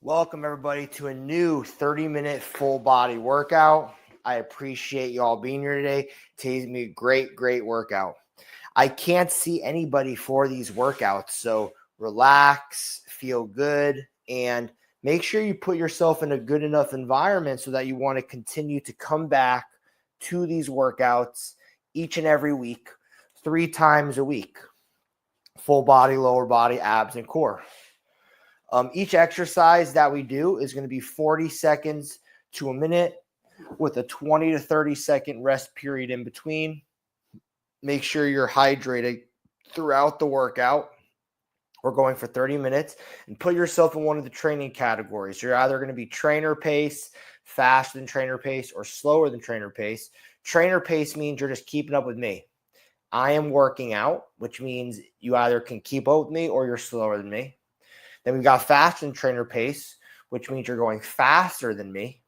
Welcome everybody to a new 30-minute full body workout. I appreciate you all being here today. Today's gonna be a great workout. I can't see anybody for these workouts, so relax, feel good, and make sure you put yourself in a good enough environment so that you want to continue to come back to these workouts each and every week, 3 times a week. Full body, lower body, abs, and core. Each exercise that we do is going to be 40 seconds to a minute with a 20 to 30 second rest period in between. Make sure you're hydrated throughout the workout. We're going for 30 minutes and put yourself in one of the training categories. You're either going to be trainer pace, faster than trainer pace, or slower than trainer pace. Trainer pace means you're just keeping up with me. I am working out, which means you either can keep up with me or you're slower than me. Then we've got faster than trainer pace, which means you're going faster than me.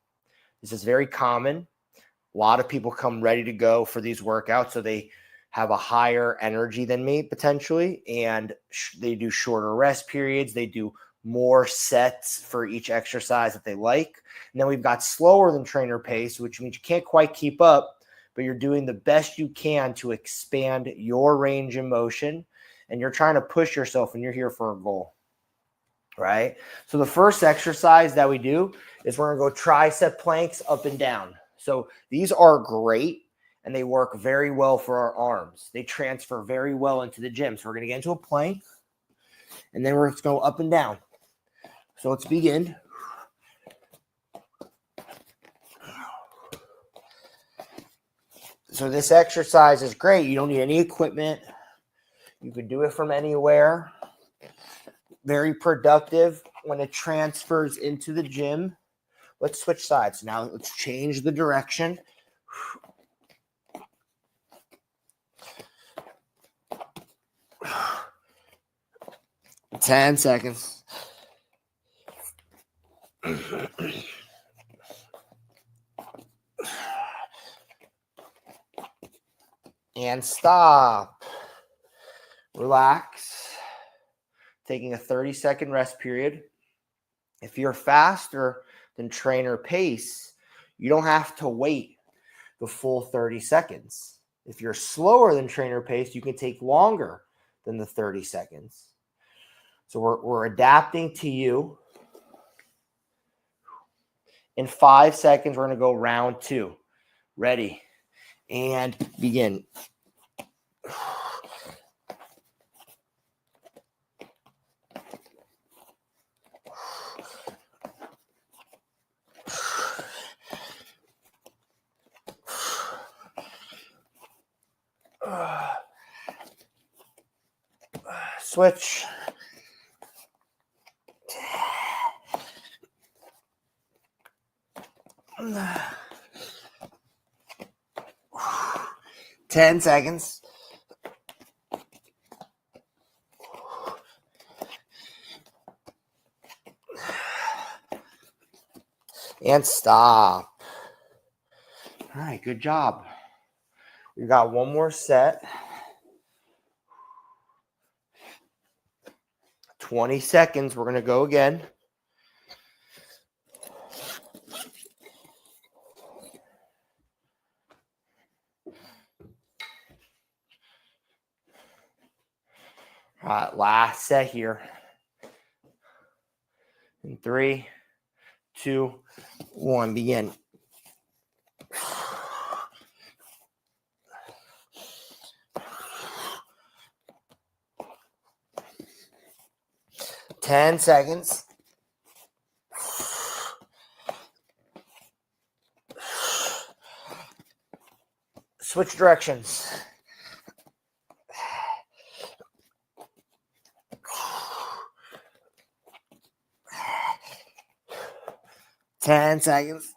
This is very common. A lot of people come ready to go for these workouts, so they have a higher energy than me potentially, and they do shorter rest periods. They do more sets for each exercise that they like. And then we've got slower than trainer pace, which means you can't quite keep up, but you're doing the best you can to expand your range of motion, and you're trying to push yourself, and you're here for a goal. Right? So the first exercise that we do is we're going to go tricep planks up and down. So these are great and they work very well for our arms. They transfer very well into the gym. So we're going to get into a plank and then we're going to go up and down. So let's begin. So this exercise is great. You don't need any equipment. You can do it from anywhere. Very productive when it transfers into the gym. Let's switch sides. Now let's change the direction. 10 seconds. And stop. Relax. Taking a 30-second rest period. If you're faster than trainer pace, you don't have to wait the full 30 seconds. If you're slower than trainer pace, you can take longer than the 30 seconds. So we're adapting to you. In 5 seconds, we're going to go round 2. Ready? And begin. Switch. Ten seconds. And stop. All right, good job. We've got one more set. 20 seconds. We're going to go again. All right, last set here. In 3, 2, 1, begin. Ten seconds. Switch directions. Ten seconds.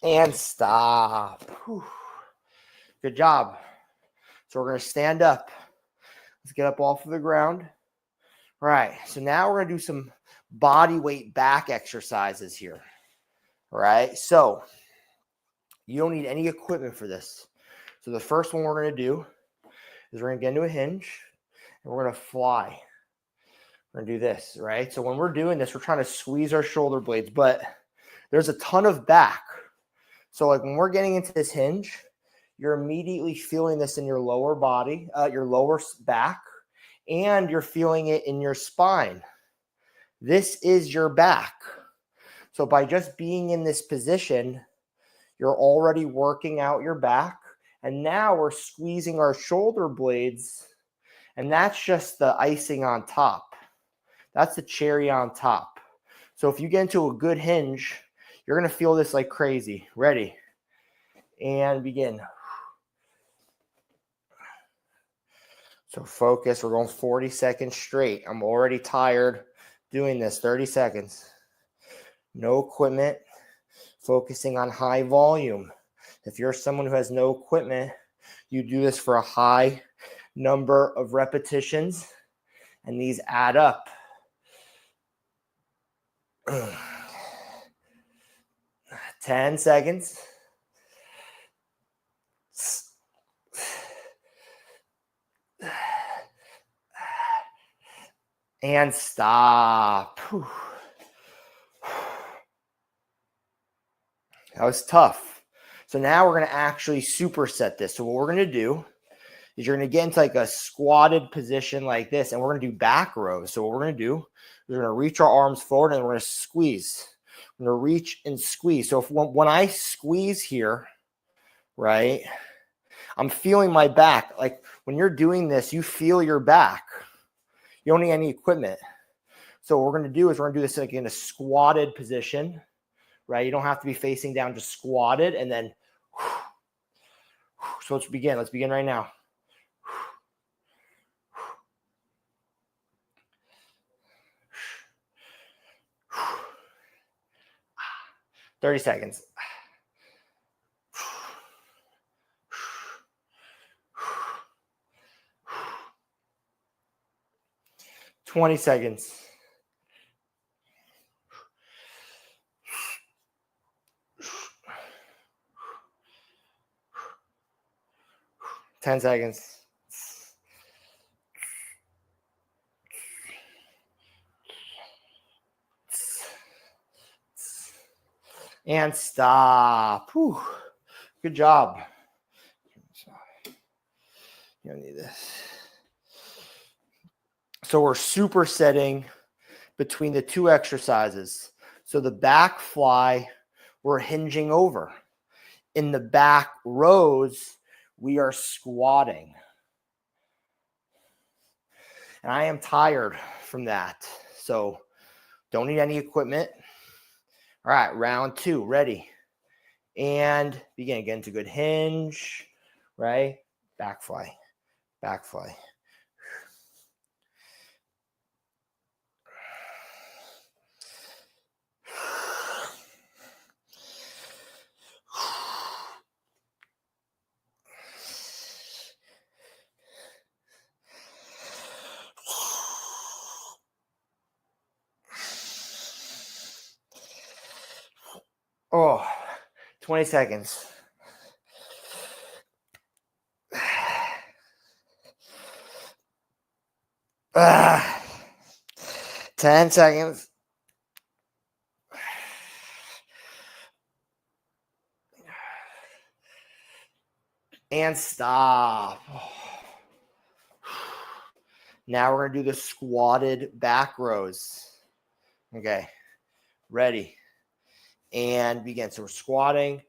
And stop. Whew. Good job. So we're going to stand up. Let's get up off of the ground. All right. So now we're going to do some body weight back exercises here. All right. So you don't need any equipment for this. So the first one we're going to do is we're going to get into a hinge and we're going to fly. We're going to do this, right? So when we're doing this, we're trying to squeeze our shoulder blades, but there's a ton of back. So like when we're getting into this hinge, you're immediately feeling this in your lower body, your lower back, and you're feeling it in your spine. This is your back. So by just being in this position, you're already working out your back. And now we're squeezing our shoulder blades. And that's just the icing on top. That's the cherry on top. So if you get into a good hinge, you're going to feel this like crazy. Ready? And begin. So focus. We're going 40 seconds straight. I'm already tired doing this. 30 seconds. No equipment. Focusing on high volume. If you're someone who has no equipment, you do this for a high number of repetitions, and these add up. 10 seconds. And stop. Whew. That was tough. So now we're going to actually superset this. So what we're going to do is you're going to get into like a squatted position like this, and we're going to do back rows. So what we're going to do is we're going to reach our arms forward and we're going to squeeze. We're going to reach and squeeze. So when I squeeze here, right, I'm feeling my back. Like when you're doing this, you feel your back. You don't need any equipment. So what we're going to do is we're going to do this like in a squatted position, right? You don't have to be facing down, just squatted, and then so let's begin. Let's begin right now. 30 seconds. 20 seconds. 10 seconds. And stop. Whew. Good job. You don't need this. So we're supersetting between the two exercises. So the back fly, we're hinging over. In the back rows, we are squatting. And I am tired from that. So don't need any equipment. All right, round 2, ready. And begin. Get into good hinge, right? Back fly, back fly. Oh, 20 seconds. 10 seconds. And stop. Now we're going to do the squatted back rows. Okay, ready. And begin. So we're squatting.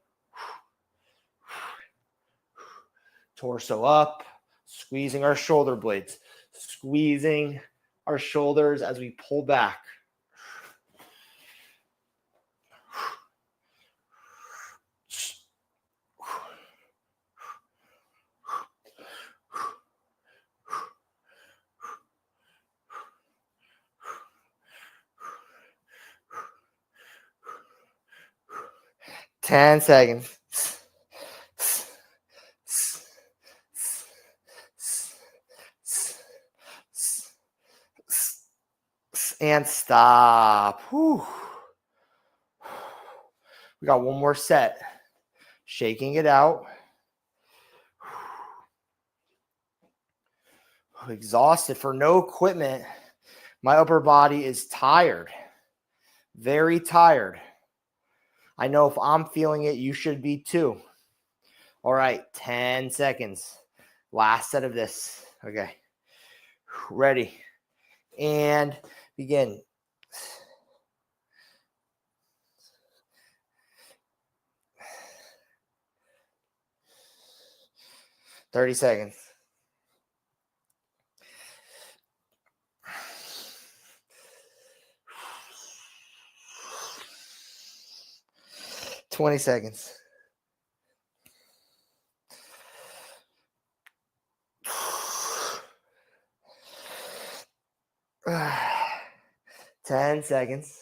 Torso up. Squeezing our shoulder blades. Squeezing our shoulders as we pull back. Ten seconds. And stop. Whew. We got one more set. Shaking it out. Exhausted for no equipment. My upper body is tired, very tired. I know if I'm feeling it, you should be too. All right, 10 seconds. Last set of this. Okay, ready. And begin. $30 seconds. $20 seconds. $10 seconds.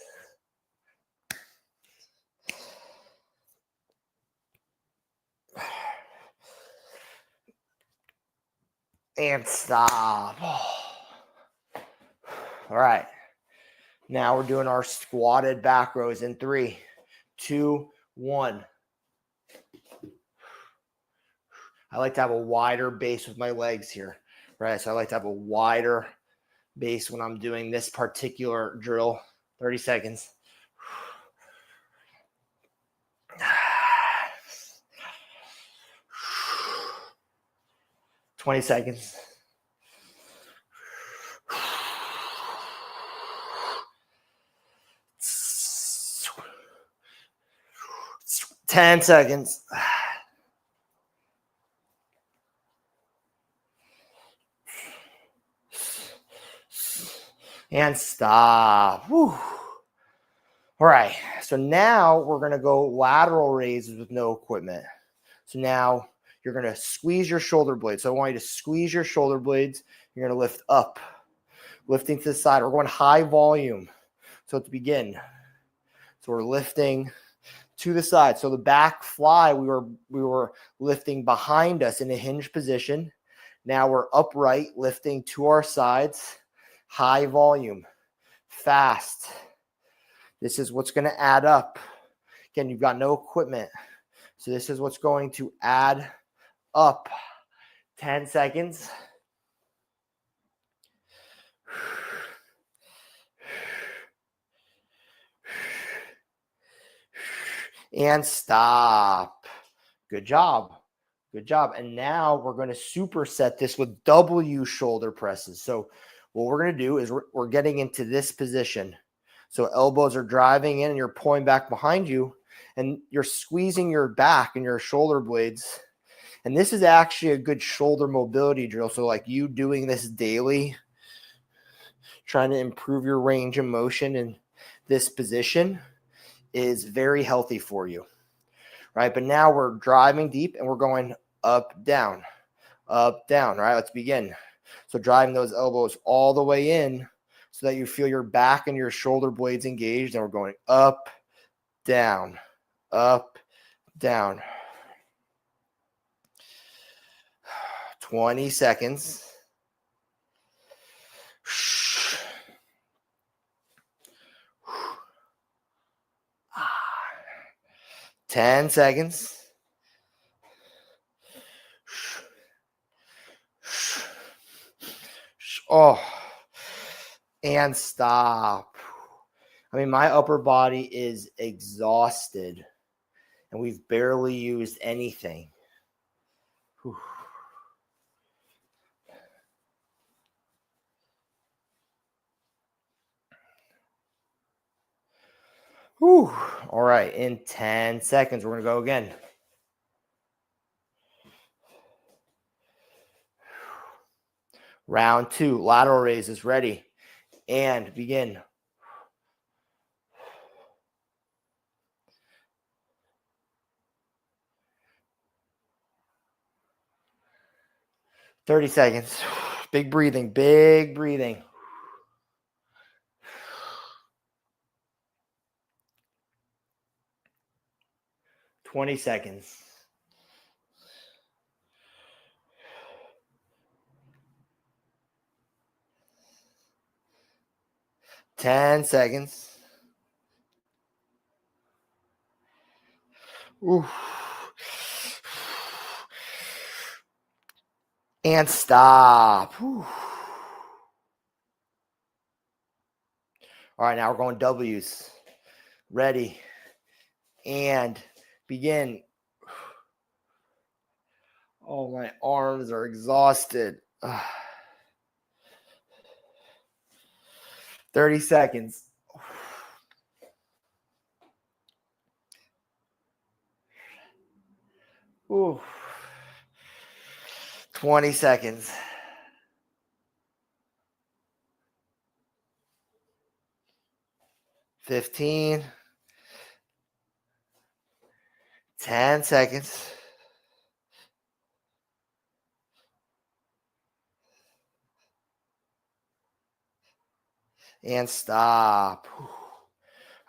And stop. All right. Now we're doing our squatted back rows in 3, 2, 1. I like to have a wider base with my legs here, right? So I like to have a wider base when I'm doing this particular drill. 30 seconds. 20 seconds. 10 seconds. And stop. Whew. All right. So now we're going to go lateral raises with no equipment. So now you're going to squeeze your shoulder blades. So I want you to squeeze your shoulder blades. You're going to lift up, lifting to the side. We're going high volume. So to begin, so we're lifting to the side. So the back fly, we were lifting behind us in a hinge position. Now we're upright, lifting to our sides, high volume, fast. This is what's going to add up. Again, you've got no equipment. So this is what's going to add up. 10 seconds. And stop. Good job. Good job. And now we're going to superset this with W shoulder presses. So what we're going to do is we're getting into this position. So elbows are driving in and you're pulling back behind you and you're squeezing your back and your shoulder blades. And this is actually a good shoulder mobility drill. So like you doing this daily, trying to improve your range of motion in this position is very healthy for you, right? But now we're driving deep and we're going up, down, right? Let's begin. So driving those elbows all the way in so that you feel your back and your shoulder blades engaged. And we're going up, down, up, down. 20 seconds. 10 seconds. Oh, and stop. I mean, my upper body is exhausted and we've barely used anything. Whew. Whew. All right, in 10 seconds, we're going to go again. Round 2, lateral raises, ready, and begin. $30 seconds. Big breathing, big breathing. 20 seconds. $10 seconds. Ooh. And stop. Ooh. All right, now we're going W's. Ready and begin. Oh, my arms are exhausted. 30 seconds. Ooh. 20 seconds. 15. 10 seconds. And stop. All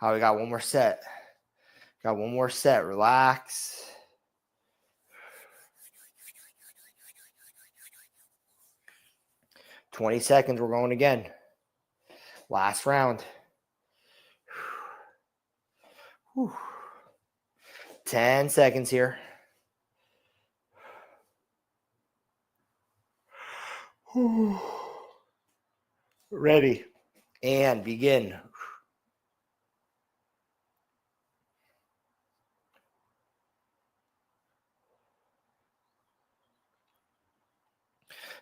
right, we got one more set. Got one more set. Relax. $20 seconds. We're going again. Last round. 10 seconds here. Ready. And begin.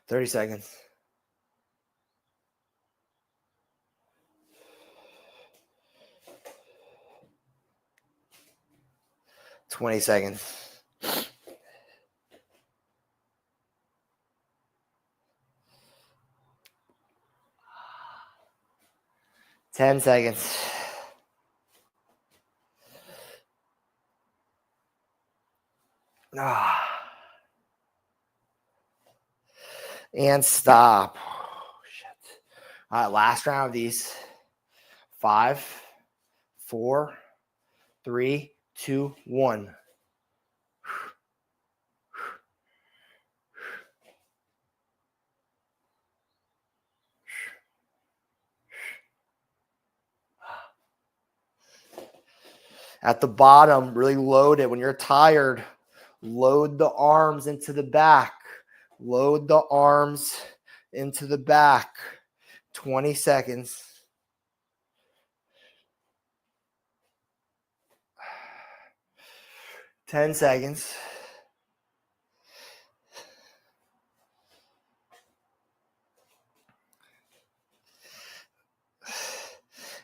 $30 seconds. 20 seconds. 10 seconds. And stop. Shit. All right, last round of these. 5, 4, 3, 2, 1. At the bottom, really load it. When you're tired, load the arms into the back. Load the arms into the back. 20 seconds. 10 seconds.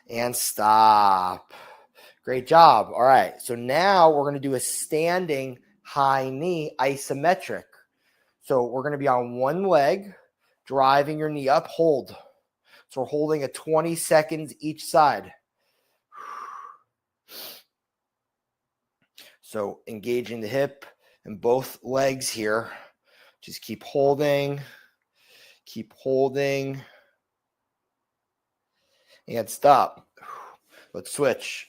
And stop. Great job. All right. So now we're going to do a standing high knee isometric. So we're going to be on one leg, driving your knee up, hold. So we're holding at 20 seconds each side. So engaging the hip and both legs here. Just keep holding, and stop. Let's switch.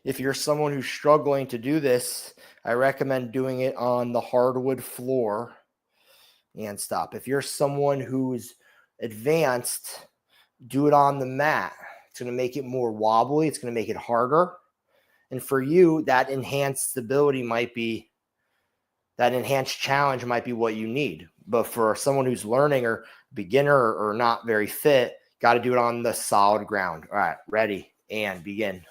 If you're someone who's struggling to do this, I recommend doing it on the hardwood floor and stop. If you're someone who's advanced, do it on the mat. It's going to make it more wobbly. It's going to make it harder. And for you, that enhanced stability might be, that enhanced challenge might be what you need. But for someone who's learning or beginner or not very fit, got to do it on the solid ground. All right, ready and begin.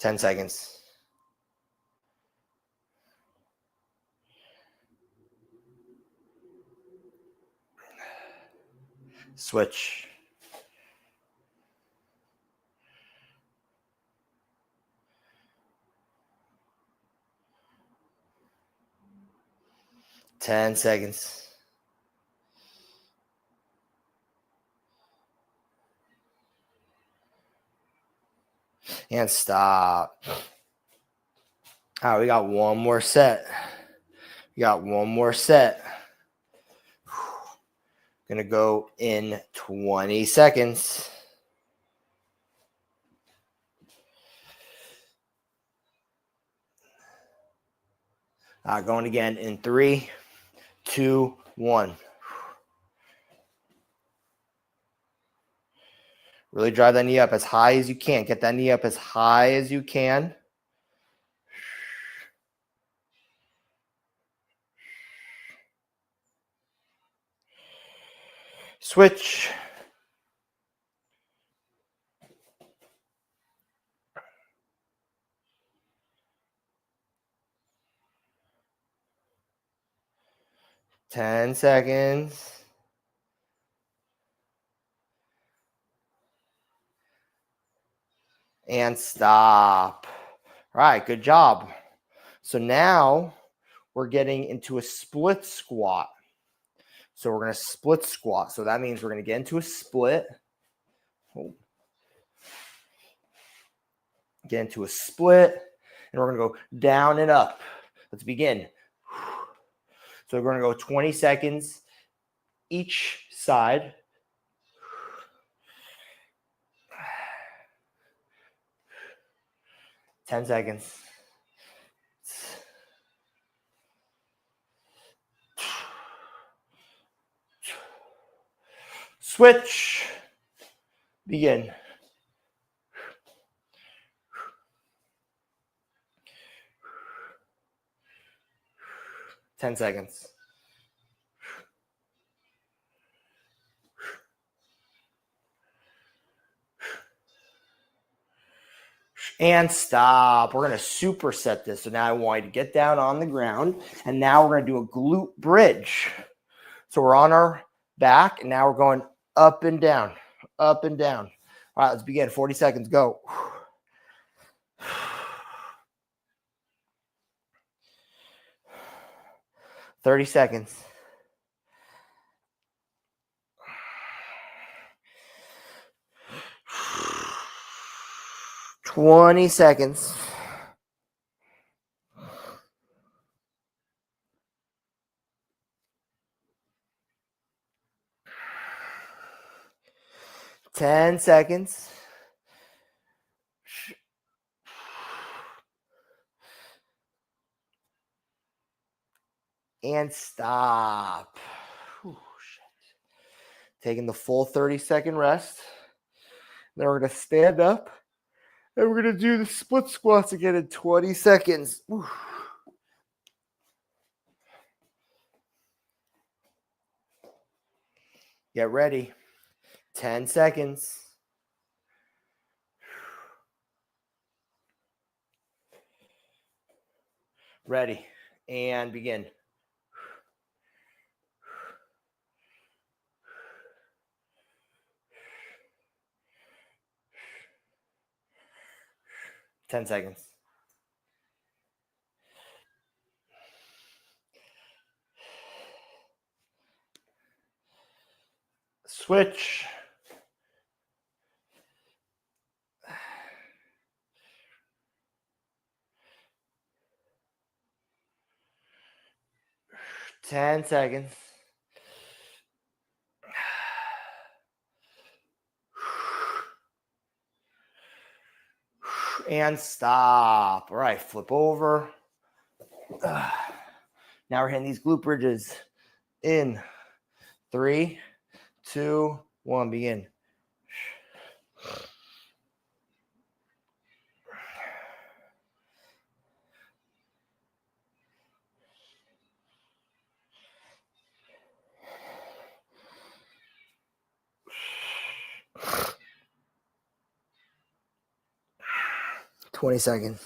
10 seconds. Switch. Ten seconds. And stop. All right, we got one more set. Gonna go in 20 seconds. Going again in 3, 2, 1. Really drive that knee up as high as you can. Get that knee up as high as you can. Switch. Ten seconds. And stop. All right, good job. So now we're getting into a split squat. So we're going to split squat. So that means we're going to get into a split. Get into a split. And we're going to go down and up. Let's begin. So we're going to go 20 seconds each side. Ten seconds. Switch. Begin. Ten seconds. And stop. We're going to superset this. So now I want you to get down on the ground. And now we're going to do a glute bridge. So we're on our back. And now we're going up and down. Up and down. All right, let's begin. 40 seconds. Go. 30 seconds. 20 seconds. 10 seconds. And stop. Whew, shit. Taking the full 30-second rest. Then we're going to stand up. And we're going to do the split squats again in 20 seconds. Whew. Get ready. 10 seconds. Ready. And begin. 10 seconds. Switch. Ten seconds. And stop. All right, flip over. Now we're hitting these glute bridges. In 3, 2, 1, begin. Twenty seconds.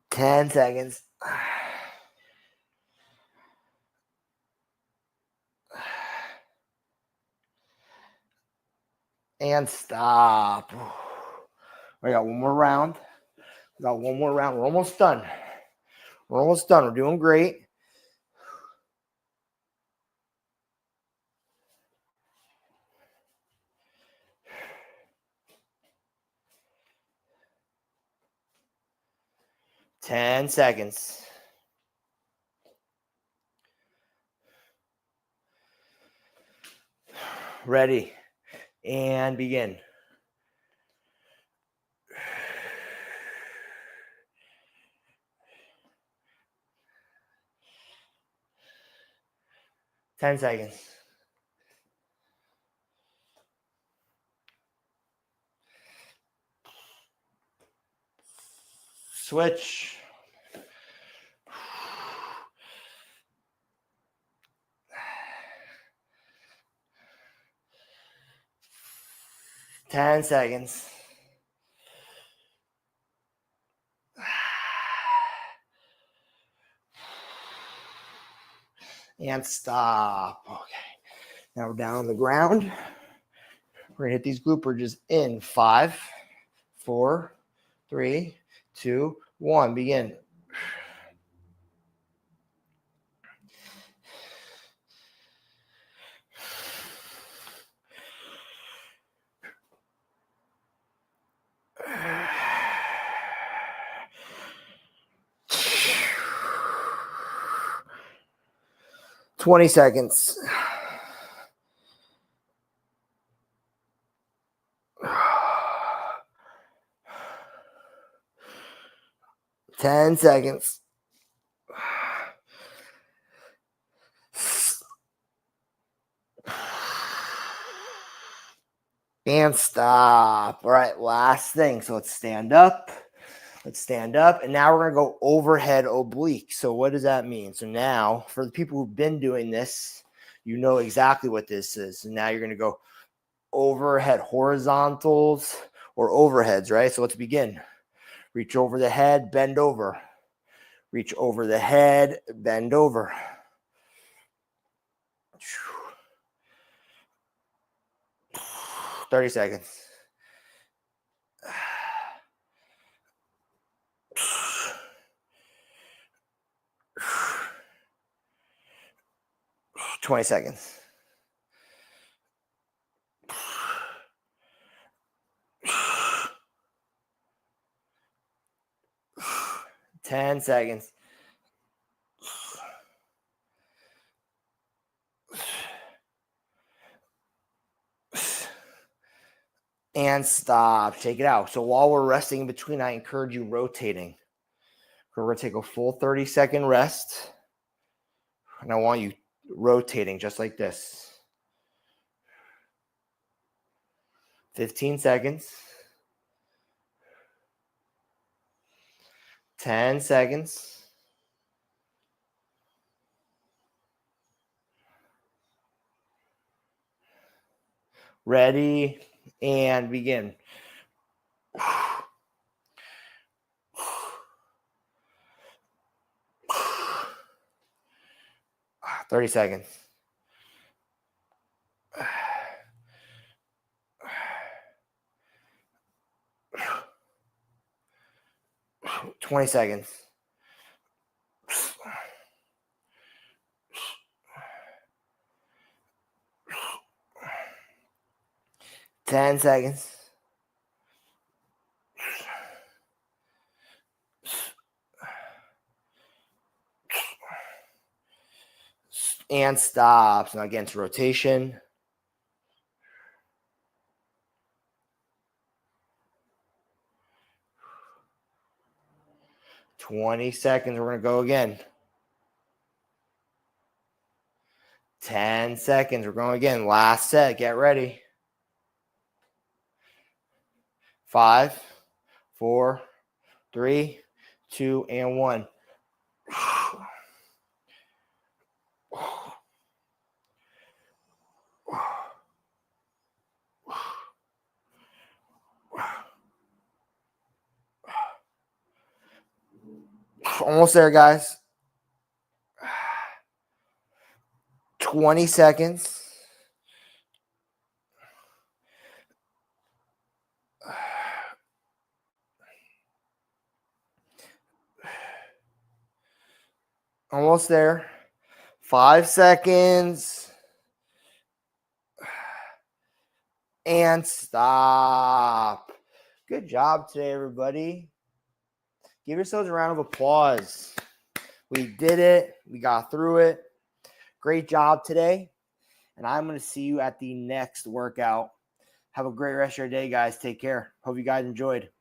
10 seconds. And stop. We got one more round. We're almost done. We're doing great. Ten seconds. Ready. And begin. 10 seconds. Switch. Ten seconds. And stop. Okay. Now we're down on the ground. We're going to hit these glute bridges in 5, 4, 3, 2, 1. Begin. Twenty seconds. 10 seconds. And stop. All right, last thing. So let's stand up. Let's stand up. And now we're going to go overhead oblique. So what does that mean? So now, for the people who've been doing this, you know exactly what this is. So now you're going to go overhead horizontals or overheads, right? So let's begin. Reach over the head, bend over. Reach over the head, bend over. 30 seconds. 20 seconds. 10 seconds. And stop. Take it out. So while we're resting in between, I encourage you rotating. We're going to take a full 30-second rest. And I want you rotating just like this. 15 seconds. 10 seconds. Ready and begin. 30 seconds. 20 seconds. 10 seconds. And stop. So now against rotation. 20 seconds. We're going to go again. 10 seconds. We're going again. Last set. Get ready. 5, 4, 3, 2, and 1. Almost there, guys. 20 seconds. Almost there. 5 seconds. And stop. Good job today, everybody. Give yourselves a round of applause. We did it. We got through it. Great job today. And I'm going to see you at the next workout. Have a great rest of your day, guys. Take care. Hope you guys enjoyed.